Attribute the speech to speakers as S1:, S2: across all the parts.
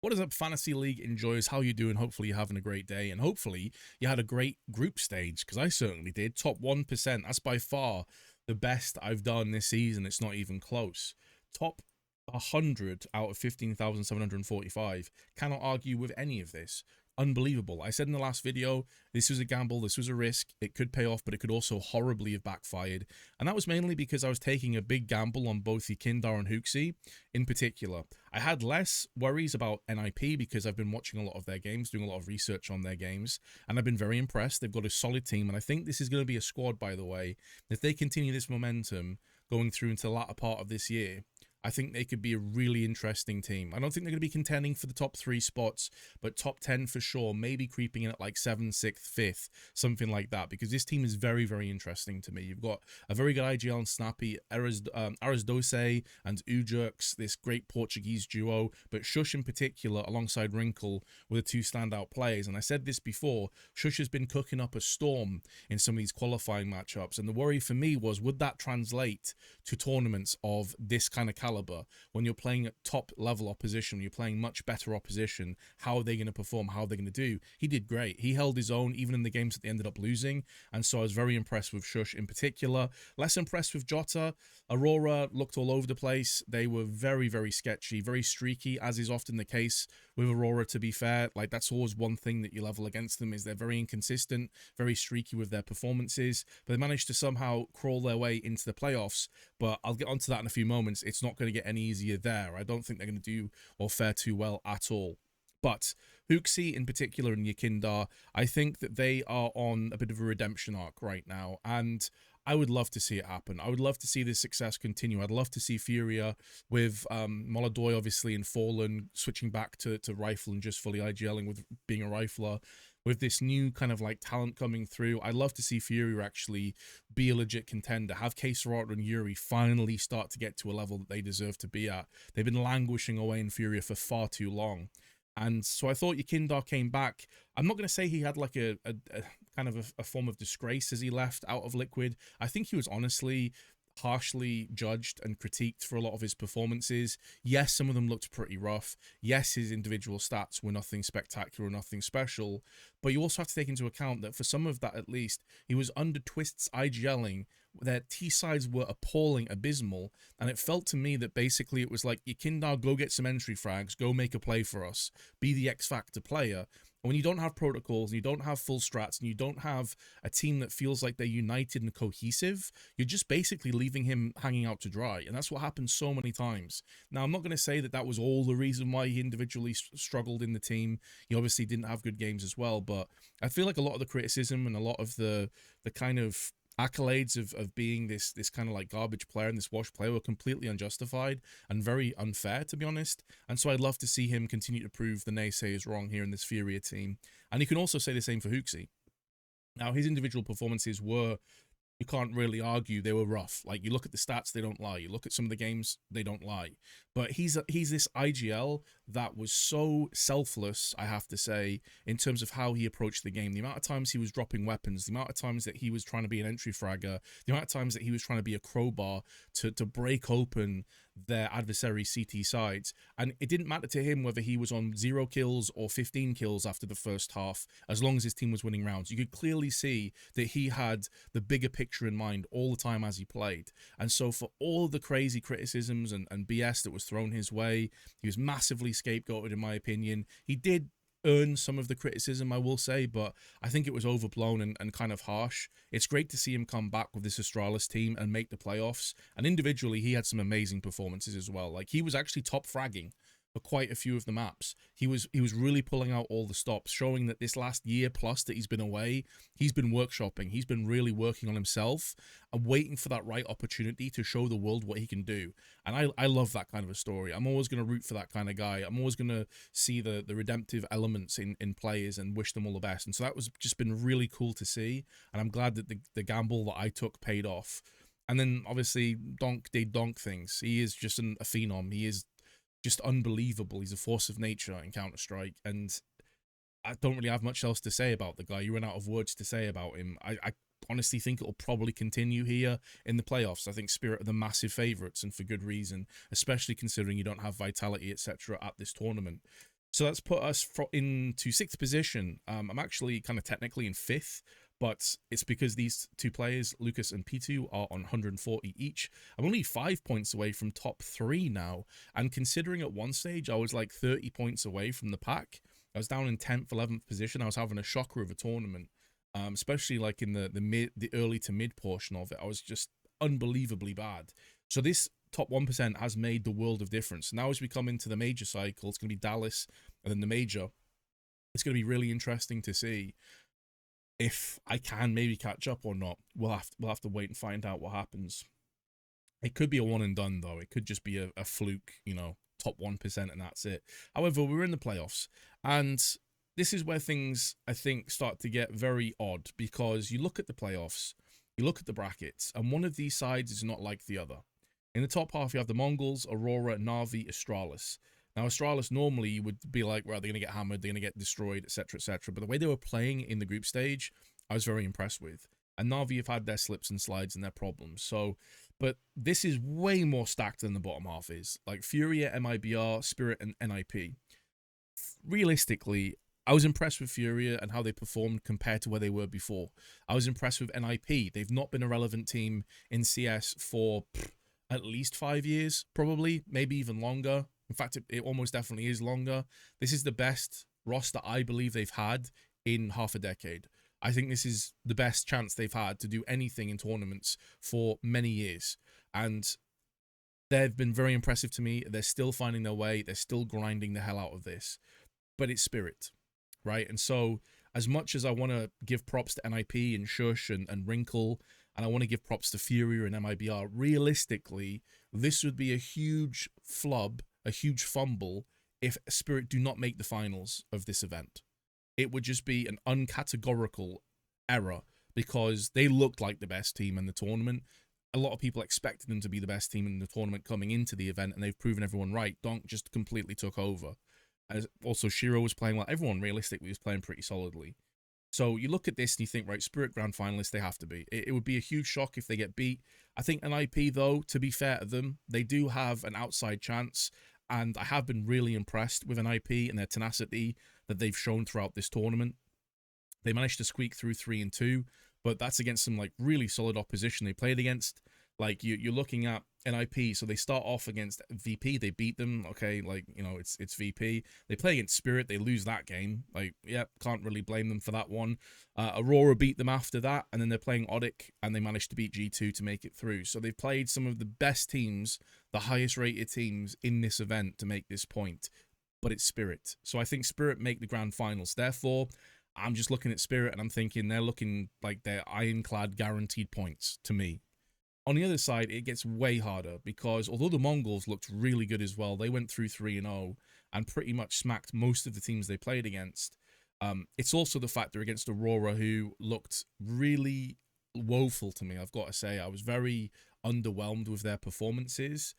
S1: What is up, Fantasy League enjoyers? How you doing? Hopefully you're having a great day, and hopefully you had a great group stage, because I certainly did. Top 1%, that's by far the best I've done this season. It's not even close. Top 100 out of 15,745. Cannot argue with any of this. Unbelievable. I said in the last video, this was a gamble, this was a risk. It could pay off, but it could also horribly have backfired. And that was mainly because I was taking a big gamble on both Yakindar and Hooksy in particular. I had less worries about NIP because I've been watching a lot of their games, doing a lot of research on their games, and I've been very impressed. They've got a solid team, and I think this is going to be a squad, by the way. If they continue this momentum going through into the latter part of this year, I think they could be a really interesting team. I don't think they're going to be contending for the top 3 spots, but top 10 for sure, maybe creeping in at like 7th, 6th, 5th, something like that, because this team is very, very interesting to me. You've got a very good IGL and Snappy, Aras and Ujurks, this great Portuguese duo, but Shush in particular, alongside Wrinkle, were the 2 standout players. And I said this before, Shush has been cooking up a storm in some of these qualifying matchups, and the worry for me was, would that translate to tournaments of this kind of caliber? When you're playing at top level opposition, you're playing much better opposition, how are they going to perform, how are they going to do? He did great. He held his own even in the games that they ended up losing, and so I was very impressed with Shush in particular. Less impressed with Jota. Aurora looked all over the place. They were very, very sketchy, very streaky, as is often the case with Aurora, to be fair. Like, that's always one thing that you level against them, is they're very inconsistent, very streaky with their performances, but they managed to somehow crawl their way into the playoffs. But I'll get onto that in a few moments. It's not going to get any easier there. I don't think they're going to do or fare too well at all. But Hooksy in particular and Yakindar, I think that they are on a bit of a redemption arc right now, and I would love to see it happen. I would love to see this success continue. I'd love to see Furia with Moladoy obviously in Fallen, switching back to Rifle and just fully IGLing with being a Rifler. With this new kind of like talent coming through, I'd love to see Furia actually be a legit contender. Have K-Serata and Yuri finally start to get to a level that they deserve to be at. They've been languishing away in Furia for far too long. And so I thought Yakindar came back. I'm not going to say he had like a kind of a form of disgrace as he left out of Liquid. I think he was honestly harshly judged and critiqued for a lot of his performances. Yes, some of them looked pretty rough. Yes, his individual stats were nothing spectacular or nothing special, but you also have to take into account that for some of that at least, he was under Twist's IGLing. Their T-sides were appalling, abysmal, and it felt to me that basically it was like, Yakindar, go get some entry frags, go make a play for us, be the X-Factor player. And when you don't have protocols, and you don't have full strats, and you don't have a team that feels like they're united and cohesive, you're just basically leaving him hanging out to dry. And that's what happened so many times. Now, I'm not going to say that that was all the reason why he individually struggled in the team. He obviously didn't have good games as well, but I feel like a lot of the criticism and a lot of the kind of accolades of being this kind of like garbage player and this wash player were completely unjustified and very unfair, to be honest. And so I'd love to see him continue to prove the naysayers wrong here in this Furia team. And you can also say the same for Hooksy. Now, his individual performances were, you can't really argue, they were rough. Like, you look at the stats, they don't lie. You look at some of the games, they don't lie. But he's this IGL that was so selfless, I have to say, in terms of how he approached the game. The amount of times he was dropping weapons, the amount of times that he was trying to be an entry fragger, the amount of times that he was trying to be a crowbar to break open their adversary CT sides. And it didn't matter to him whether he was on 0 kills or 15 kills after the first half, as long as his team was winning rounds. You could clearly see that he had the bigger picture in mind all the time as he played. And so for all the crazy criticisms and BS that was thrown his way, he was massively scapegoated, in my opinion. He did earn some of the criticism, I will say, but I think it was overblown and kind of harsh. It's great to see him come back with this Astralis team and make the playoffs. And individually, he had some amazing performances as well. Like, he was actually top fragging for quite a few of the maps. He was really pulling out all the stops, showing that this last year plus that he's been away, he's been workshopping. He's been really working on himself and waiting for that right opportunity to show the world what he can do. And I love that kind of a story. I'm always going to root for that kind of guy. I'm always going to see the redemptive elements in players and wish them all the best. And so that was just been really cool to see. And I'm glad that the gamble that I took paid off. And then obviously Donk did Donk things. He is just a phenom. He is just unbelievable. He's a force of nature in Counter-Strike, and I don't really have much else to say about the guy. You run out of words to say about him. I honestly think it'll probably continue here in the playoffs. I think Spirit are the massive favourites, and for good reason, especially considering you don't have Vitality, etc. at this tournament. So that's put us into 6th position. I'm actually kind of technically in 5th, but it's because these two players, Lucas and P2, are on 140 each. I'm only 5 points away from top 3 now. And considering at one stage I was like 30 points away from the pack, I was down in 10th, 11th position. I was having a shocker of a tournament, especially like in the early to mid portion of it. I was just unbelievably bad. So this top 1% has made the world of difference. Now as we come into the major cycle, it's going to be Dallas and then the major. It's going to be really interesting to see if I can maybe catch up or not. We'll have to wait and find out what happens. It could be a one and done though. It could just be a fluke, you know, top 1% and that's it. However, we're in the playoffs, and this is where things I think start to get very odd, because you look at the playoffs, you look at the brackets, and one of these sides is not like the other. In the top half, you have the Mongols, Aurora, Na'Vi, Astralis. Now, Astralis normally you would be like, well, they're going to get hammered, they're going to get destroyed, etc., etc. But the way they were playing in the group stage, I was very impressed with. And Na'Vi have had their slips and slides and their problems. So, but this is way more stacked than the bottom half is. Like Furia, MIBR, Spirit, and NIP. Realistically, I was impressed with Furia and how they performed compared to where they were before. I was impressed with NIP. They've not been a relevant team in CS for at least 5 years, probably, maybe even longer. In fact, it almost definitely is longer. This is the best roster I believe they've had in half a decade. I think this is the best chance they've had to do anything in tournaments for many years. And they've been very impressive to me. They're still finding their way. They're still grinding the hell out of this. But it's Spirit, right? And so as much as I want to give props to NIP and Shush and Wrinkle, and I want to give props to Fury and MIBR, realistically, this would be a huge flub, a huge fumble, if Spirit do not make the finals of this event. It would just be an uncategorical error, because they looked like the best team in the tournament. A lot of people expected them to be the best team in the tournament coming into the event, and they've proven everyone right. Donk just completely took over. As also, Shiro was playing well. Everyone realistically was playing pretty solidly. So you look at this and you think, right, Spirit Grand Finalists, they have to be. It would be a huge shock if they get beat. I think NIP, though, to be fair to them, they do have an outside chance. And I have been really impressed with NIP and their tenacity that they've shown throughout this tournament. They managed to squeak through 3-2, but that's against some like really solid opposition they played against. Like you're looking at NIP, so they start off against VP, they beat them. Okay, like, you know, it's VP. They play against Spirit, they lose that game. Like, yeah, can't really blame them for that one. Aurora beat them after that, and then they're playing Odic, and they managed to beat G2 to make it through. So they've played some of the best teams, the highest rated teams in this event to make this point. But it's Spirit. So I think Spirit make the grand finals. Therefore, I'm just looking at Spirit and I'm thinking they're looking like they're ironclad guaranteed points to me. On the other side, it gets way harder, because although the Mongols looked really good as well, they went through 3-0 and pretty much smacked most of the teams they played against. It's also the fact they're against Aurora, who looked really woeful to me, I've got to say. I was very underwhelmed with their performances.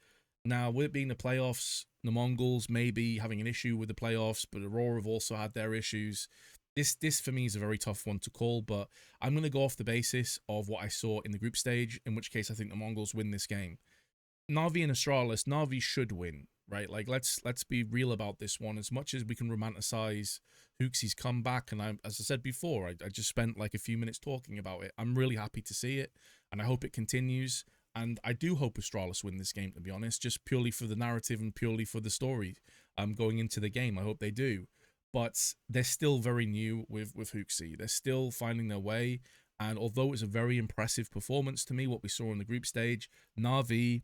S1: Now, with it being the playoffs, the Mongols may be having an issue with the playoffs, but Aurora have also had their issues. This for me is a very tough one to call, but I'm going to go off the basis of what I saw in the group stage, in which case I think the Mongols win this game. Na'Vi and Astralis, Na'Vi should win, right? Like, let's be real about this one. As much as we can romanticize Hooksy's comeback, and as I said before, I just spent like a few minutes talking about it. I'm really happy to see it, and I hope it continues. And I do hope Astralis win this game, to be honest, just purely for the narrative and purely for the story going into the game. I hope they do. But they're still very new with Hooksy. They're still finding their way. And although it's a very impressive performance to me, what we saw in the group stage, Na'Vi,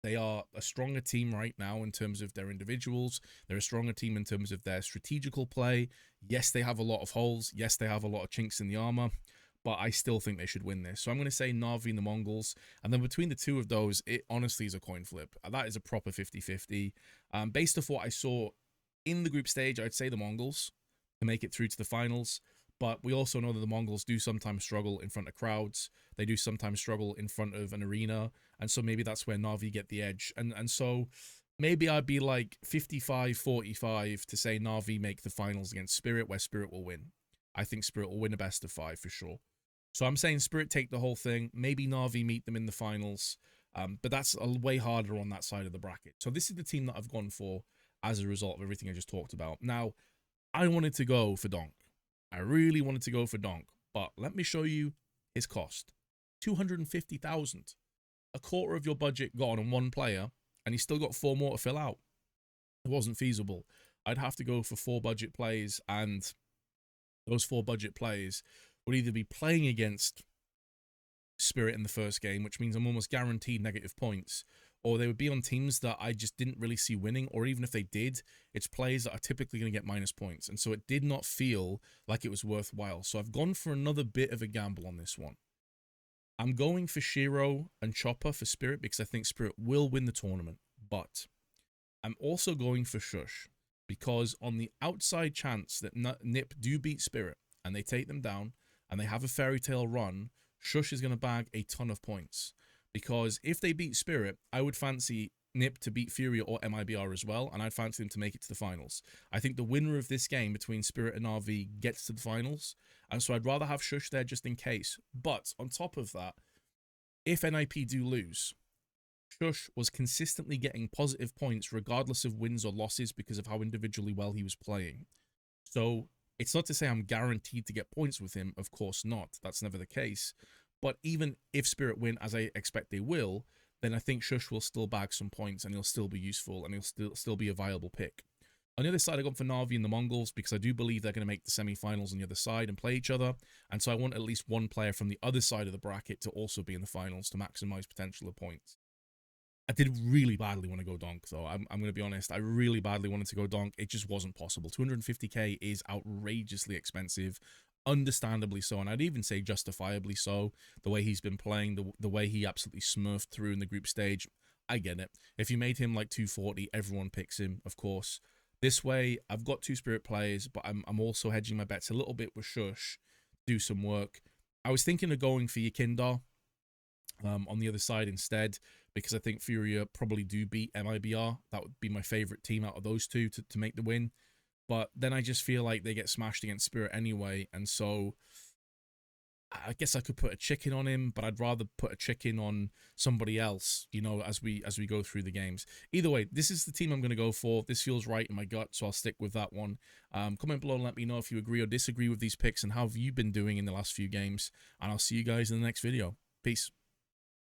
S1: they are a stronger team right now in terms of their individuals. They're a stronger team in terms of their strategical play. Yes, they have a lot of holes. Yes, they have a lot of chinks in the armor. But I still think they should win this. So I'm going to say Na'Vi and the Mongols. And then between the two of those, it honestly is a coin flip. That is a proper 50-50. Based off what I saw in the group stage, I'd say the Mongols to make it through to the finals. But we also know that the Mongols do sometimes struggle in front of crowds. They do sometimes struggle in front of an arena. And so maybe that's where Na'Vi get the edge. And so maybe I'd be like 55-45 to say Na'Vi make the finals against Spirit, where Spirit will win. I think Spirit will win a best of 5 for sure. So I'm saying Spirit take the whole thing. Maybe Na'Vi meet them in the finals. But that's way harder on that side of the bracket. So this is the team that I've gone for. as a result of everything I just talked about. Now, I wanted to go for Donk. I really wanted to go for Donk, but let me show you his cost. 250,000. A quarter of your budget gone on one player, and he's still got 4 more to fill out. It wasn't feasible. I'd have to go for 4 budget plays, and those 4 budget plays would either be playing against Spirit in the first game, which means I'm almost guaranteed negative points, or they would be on teams that I just didn't really see winning, or even if they did, it's plays that are typically going to get minus points, and so it did not feel like it was worthwhile. So I've gone for another bit of a gamble on this one. I'm going for Shiro and Chopper for Spirit because I think Spirit will win the tournament, but I'm also going for Shush because on the outside chance that Nip do beat Spirit and they take them down and they have a fairy tale run, Shush is going to bag a ton of points. Because if they beat Spirit, I would fancy Nip to beat Furia or MIBR as well, and I'd fancy them to make it to the finals. I think the winner of this game between Spirit and RV gets to the finals, and so I'd rather have Shush there just in case. But on top of that, if NIP do lose, Shush was consistently getting positive points regardless of wins or losses because of how individually well he was playing. So it's not to say I'm guaranteed to get points with him, of course not. That's never the case. But even if Spirit win, as I expect they will, then I think Shush will still bag some points and he'll still be useful and he'll still be a viable pick. On the other side, I got for Na'Vi and the Mongols because I do believe they're going to make the semi-finals on the other side and play each other. And so I want at least one player from the other side of the bracket to also be in the finals to maximize potential of points. I did really badly want to go Donk, though. I'm going to be honest. I really badly wanted to go Donk. It just wasn't possible. 250k is outrageously expensive, understandably so, and I'd even say justifiably so. The way he's been playing, the way he absolutely smurfed through in the group stage, I get it. If you made him like 240, everyone picks him, of course. This way, I've got 2 Spirit players, but I'm also hedging my bets a little bit with Shush, do some work. I was thinking of going for Yekindar on the other side instead, because I think Furia probably do beat MIBR. That would be my favorite team out of those two to make the win. But then I just feel like they get smashed against Spirit anyway, and so I guess I could put a chicken on him, but I'd rather put a chicken on somebody else, you know, as we go through the games. Either way, this is the team I'm going to go for. This feels right in my gut, so I'll stick with that one. Comment below and let me know if you agree or disagree with these picks and how have you been doing in the last few games, and I'll see you guys in the next video. Peace.